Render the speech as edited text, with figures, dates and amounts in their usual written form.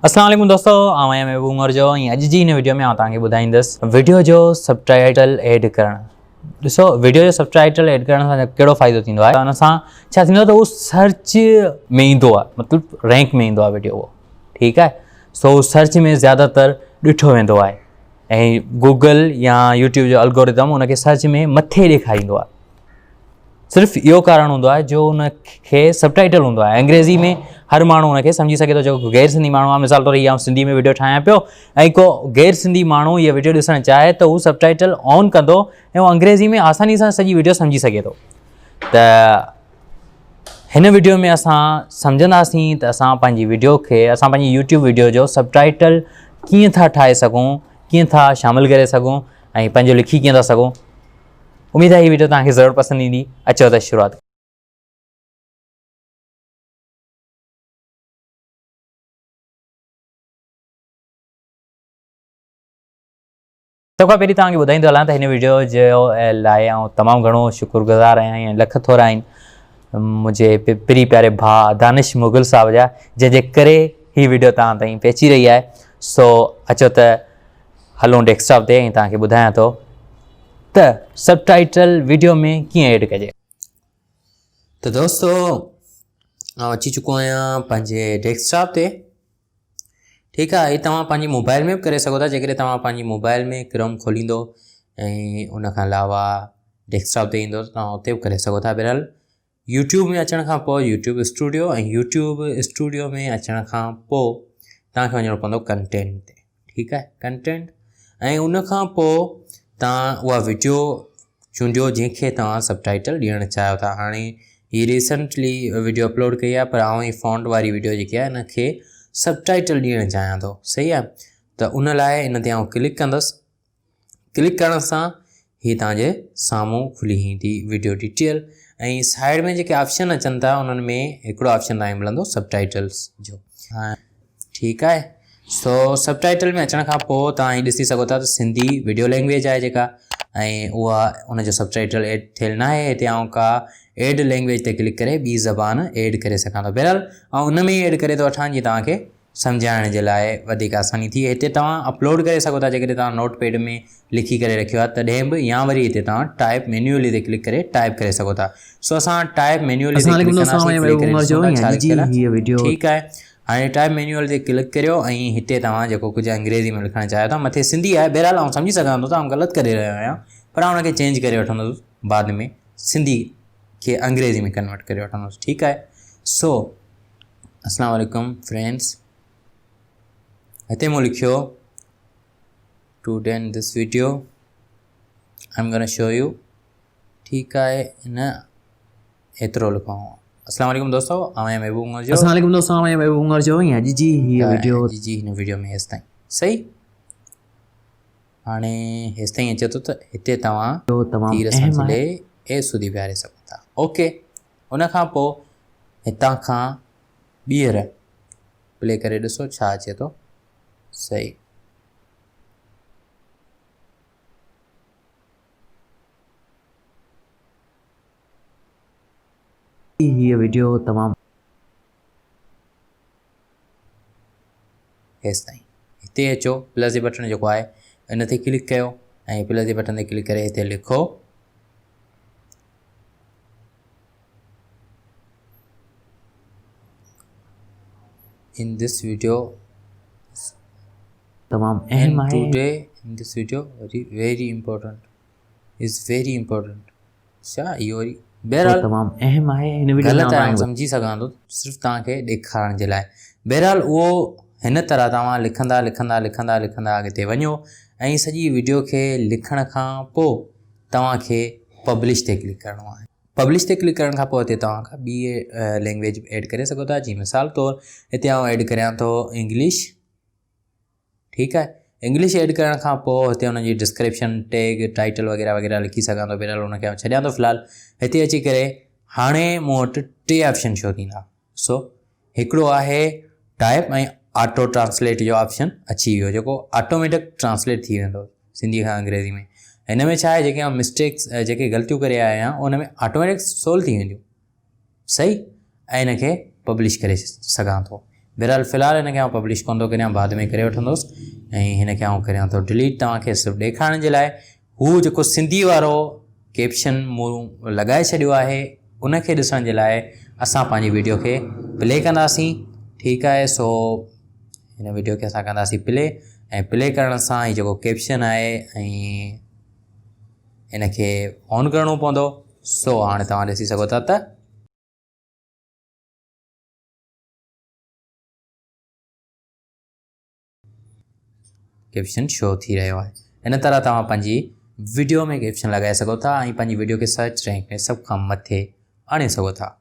अस्सलाम वालेकुम दोस्तों, आवां महबूब उमर जो अॼु जी हिन वीडियो में आउं तव्हांखे ॿुधाईंदुसि वीडियो जो सबटाइटल ऐड करणु। ॾिसो, वीडियो जो सबटाइटल ऐड करण सां कहिड़ो फ़ाइदो थींदो आहे। हुन सां छा थींदो त उहो सर्च में ईंदो आहे, मतिलबु रैंक में ईंदो आहे वीडियो उहो, ठीकु आहे। सो सर्च में ज़्यादातर ॾिठो वेंदो आहे ऐं गूगल या यूट्यूब जो एल्गोरिदम उनखे सर्च में मथे ॾेखारींदो आहे। सिर्फ़ु इहो कारण हूंदो आहे जो उनखे सबटाइटल हूंदो आहे अंग्रेज़ी में, हर माण्हू उनखे सम्झी सघे थो। जेको गैर सिंधी माण्हू आहे, मिसाल तौरु इहा सिंधी में वीडियो ठाहियां पियो ऐं को गैर सिंधी माण्हू इहा वीडियो ॾिसणु चाहे त हू सबटाइटल ऑन कंदो ऐं उहो अंग्रेज़ी में आसानी सां सॼी वीडियो सम्झी सघे थो। त हिन वीडियो में असां सम्झंदासीं त असां पंहिंजी वीडियो खे, असां पंहिंजी यूट्यूब वीडियो जो सबटाइटल कीअं था ठाहे सघूं, कीअं था शामिलु करे सघूं ऐं पंहिंजो लिखी कीअं था सघूं। उम्मीद आहे हीअ वीडियो तव्हांखे ज़रूरु पसंदि ईंदी। अचो त शुरूआत। सभ खां पहिरीं तव्हांखे ॿुधाईंदो हलां त हिन वीडियो जो लाइ आउं तमामु घणो शुक्रगुज़ार आहियां ऐं लख थोरा आहिनि मुंहिंजे पिरी प्यारे भाउ दानिश मुग़ल साहब जा, जंहिंजे करे हीअ वीडियो तव्हां ताईं पहुची रही आहे। सो अचो त हलूं डेस्कटॉप ते ऐं तव्हांखे ॿुधायां थो त सबटाइटल वीडियो में कीअं ऐड कजे। त दोस्तो, आउं अची चुको आहियां पंहिंजे डेस्कटॉप ते, ठीकु आहे। तव्हां पंहिंजी मोबाइल में बि करे सघो था, जेकॾहिं तव्हां पंहिंजी मोबाइल में क्रोम खोलींदो ऐं उनखां अलावा डेस्कटॉप ते ईंदो त तव्हां उते बि करे सघो था। बहरहाल यूट्यूब में अचण खां पोइ यूट्यूब स्टूडियो, ऐं यूट्यूब स्टूडियो में अचण खां पोइ तव्हांखे वञिणो पवंदो कंटेंट ते, ठीकु आहे, कंटेंट। ऐं उनखां पोइ तव्हां उहा वीडियो चूंडियो जंहिंखे तव्हां सबटाइटल ॾियणु चाहियो था। हाणे हीअ रिसेंटली वीडियो अपलोड कई आहे, पर आउं ही फॉन्ट वारी वीडियो जेकी आहे हिनखे सबटाइटल ॾियणु चाहियां थो, सही आहे। त उन लाइ इन ते आउं क्लिक कंदुसि। क्लिक करण सां हीअ तव्हांजे साम्हूं खुली ईंदी वीडियो डिटेल, ऐं साइड में जेके ऑप्शन अचनि था उन्हनि में हिकिड़ो ऑप्शन तव्हांखे मिलंदो सबटाइटल्स जो, हा, ठीकु आहे। सो सबटाइटल में अचण खां पोइ तव्हां हीअ ॾिसी सघो था त सिंधी वीडियो लैंग्वेज आहे जेका, ऐं उहा उनजो सबटाइटल एड थियल न आहे। हिते आउं का एड लैंग्वेज ते क्लिक करे ॿी ज़बान एड करे सघां थो। बहरहाल ऐं उन में ई एड करे थो वठां जीअं तव्हांखे सम्झाइण जे लाइ वधीक आसानी थी। हिते तव्हां अपलोड करे सघो था जेकॾहिं तव्हां नोट पैड में लिखी करे रखियो आहे तॾहिं बि, या वरी हिते तव्हां टाइप मैन्युअली ते क्लिक करे टाइप करे सघो था। सो असां टाइप मैन्युअली ते क्लिक कंदासीं, ठीकु आहे। हाणे टाइप मैन्युअल ते क्लिक करियो ऐं हिते तव्हां जेको कुझु अंग्रेज़ी में लिखणु चाहियो था, मथे सिंधी आहे, बहरहाल आउं सम्झी सघां थो त आउं ग़लति करे रहियो आहियां, पर आउं हुनखे चेंज करे वठंदुसि बाद में, सिंधी खे अंग्रेज़ी में कन्वर्ट करे वठंदुसि, ठीकु आहे। सो अस्सलाम वालेकुम फ्रेंड्स, हिते मूं लिखियो to and this video I am gonna show you, ठीकु आहे। न एतिरो लिखूं। अस्सलाम वालेकुम दोस्तों, आवां महबूब उमर जो। अस्सलाम वालेकुम दोस्तों, आवां महबूब उमर जो। अॼु जी हीअ वीडियो हिन वीडियो में हेसि ताईं, सही। हाणे हेसि ताईं अचे थो त हिते तव्हां तीर सां ले ए सुधी बीहारे सघो था, ओके। उनखां पोइ हितां खां ॿीहर प्ले करे ॾिसो छा अचे थो, सही। हीअ वीडियो तमामु हेसि ताईं। हिते अचो, प्लस जे बटन जेको आहे इन ते क्लिक कयो ऐं प्लस जे बटन ते क्लिक करे हिते लिखो इन दिस वीडियो तमामु अहम आहे। Today in this video very important is very important. छा इहो वरी बहरहाल तमामु अहम आहे। हिन वीडियो ग़लति आहे, सम्झी सघां थो, सिर्फ़ु तव्हांखे ॾेखारण जे लाइ। बहरहाल उहो हिन तरह तव्हां लिखंदा लिखंदा लिखंदा लिखंदा अॻिते वञो ऐं सॼी वीडियो खे लिखण खां पोइ तव्हांखे पब्लिश ते क्लिक करिणो आहे। पब्लिश ते क्लिक करण खां पोइ हिते तव्हां खां ॿी लैंग्वेज एड करे सघो था। जीअं मिसाल तौरु हिते आउं एड करियां थो इंग्लिश, ठीकु आहे। इंग्लिश एड करण खां पोइ हिते हुनजी डिस्क्रिप्शन टैग टाइटल वग़ैरह वग़ैरह लिखी सघां थो। बहरहाल हुनखे आउं छॾियां थो फ़िलहाल। हिते अची करे हाणे मूं वटि टे ऑप्शन शो थींदा। सो हिकिड़ो आहे टाइप ऐं ऑटो ट्रांसलेट जो ऑप्शन अची वियो, जेको ऑटोमेटिक ट्रांसलेट थी वेंदो सिंधी खां अंग्रेज़ी में। हिन में छा आहे, जेके आउं मिस्टेक्स जेके ग़लतियूं करे आया आहियां उन में ऑटोमेटिक सोल्व थी वेंदियूं, सही। ऐं हिनखे पब्लिश करे सघां थो। बहरहाल फ़िलहाल हिन खे आउं पब्लिश कोन थो करियां, बाद में करे वठंदुसि ऐं हिन खे आउं करियां थो डिलीट तव्हांखे सिर्फ़ु ॾेखारण जे लाइ। हू जेको सिंधी वारो कैप्शन मूं लॻाए छॾियो आहे उन खे ॾिसण जे लाइ असां पंहिंजी वीडियो खे प्ले कंदासीं। ठीकु आहे, सो हिन वीडियो खे असां कंदासीं प्ले ऐं प्ले करण सां ही जेको कैप्शन आहे ऐं हिन खे ऑन करिणो पवंदो। सो हाणे तव्हां ॾिसी सघो था त कैप्शन शो थी रहियो आहे। इन तरह तव्हां पंहिंजी वीडियो में कैप्शन लॻाए सघो था ऐं पंहिंजी वीडियो खे सर्च रैंक में सभ खां मथे आणे सघो था।